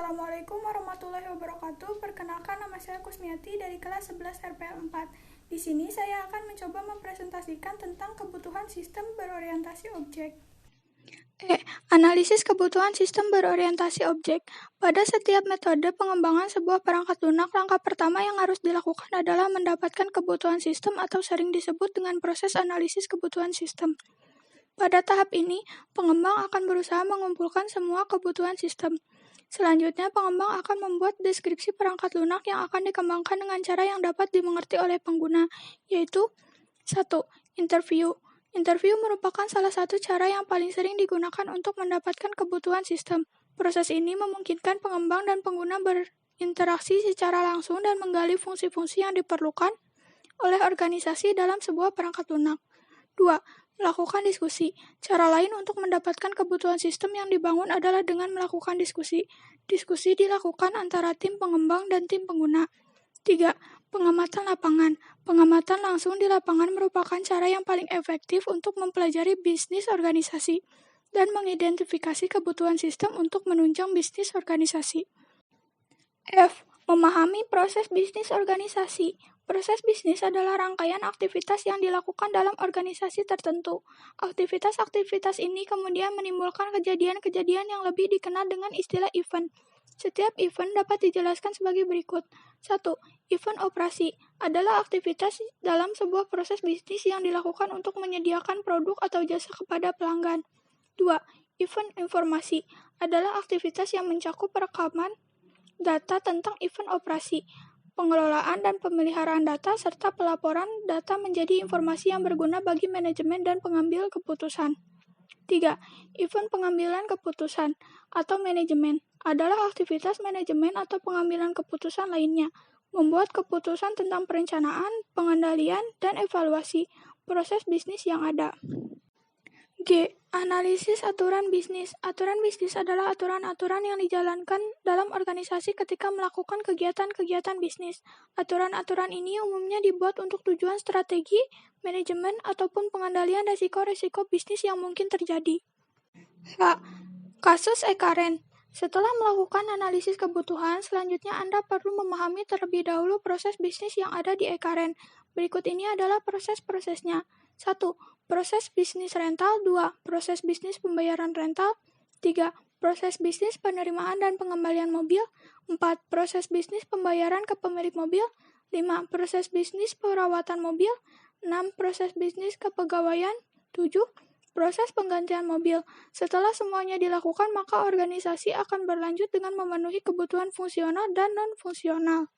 Assalamualaikum warahmatullahi wabarakatuh. Perkenalkan, nama saya Kusmiati dari kelas 11 RPL 4. Di sini saya akan mencoba mempresentasikan tentang kebutuhan sistem berorientasi objek. Analisis kebutuhan sistem berorientasi objek. Pada setiap metode pengembangan sebuah perangkat lunak, langkah pertama yang harus dilakukan adalah mendapatkan kebutuhan sistem atau sering disebut dengan proses analisis kebutuhan sistem. Pada tahap ini, pengembang akan berusaha mengumpulkan semua kebutuhan sistem. Selanjutnya, pengembang akan membuat deskripsi perangkat lunak yang akan dikembangkan dengan cara yang dapat dimengerti oleh pengguna, yaitu 1. Interview. Interview merupakan salah satu cara yang paling sering digunakan untuk mendapatkan kebutuhan sistem. Proses ini memungkinkan pengembang dan pengguna berinteraksi secara langsung dan menggali fungsi-fungsi yang diperlukan oleh organisasi dalam sebuah perangkat lunak. 2. Melakukan diskusi. Cara lain untuk mendapatkan kebutuhan sistem yang dibangun adalah dengan melakukan diskusi. Diskusi dilakukan antara tim pengembang dan tim pengguna. 3. Pengamatan lapangan. Pengamatan langsung di lapangan merupakan cara yang paling efektif untuk mempelajari bisnis organisasi dan mengidentifikasi kebutuhan sistem untuk menunjang bisnis organisasi. F. Memahami proses bisnis organisasi. Proses bisnis adalah rangkaian aktivitas yang dilakukan dalam organisasi tertentu. Aktivitas-aktivitas ini kemudian menimbulkan kejadian-kejadian yang lebih dikenal dengan istilah event. Setiap event dapat dijelaskan sebagai berikut. 1. Event operasi adalah aktivitas dalam sebuah proses bisnis yang dilakukan untuk menyediakan produk atau jasa kepada pelanggan. 2. Event informasi adalah aktivitas yang mencakup perekaman data tentang event operasi, pengelolaan dan pemeliharaan data, serta pelaporan data menjadi informasi yang berguna bagi manajemen dan pengambil keputusan. 3. Event pengambilan keputusan atau manajemen adalah aktivitas manajemen atau pengambilan keputusan lainnya, membuat keputusan tentang perencanaan, pengendalian, dan evaluasi proses bisnis yang ada. G. Analisis aturan bisnis. Aturan bisnis adalah aturan-aturan yang dijalankan dalam organisasi ketika melakukan kegiatan-kegiatan bisnis. Aturan-aturan ini umumnya dibuat untuk tujuan strategi, manajemen, ataupun pengendalian risiko-risiko bisnis yang mungkin terjadi. H. Kasus e-karen. Setelah melakukan analisis kebutuhan, selanjutnya Anda perlu memahami terlebih dahulu proses bisnis yang ada di e-karen. Berikut ini adalah proses-prosesnya. 1. Proses bisnis rental. 2. Proses bisnis pembayaran rental. 3. Proses bisnis penerimaan dan pengembalian mobil. 4. Proses bisnis pembayaran ke pemilik mobil. 5. Proses bisnis perawatan mobil. 6. Proses bisnis kepegawaian. 7. Proses penggantian mobil. Setelah semuanya dilakukan, maka organisasi akan berlanjut dengan memenuhi kebutuhan fungsional dan non-fungsional.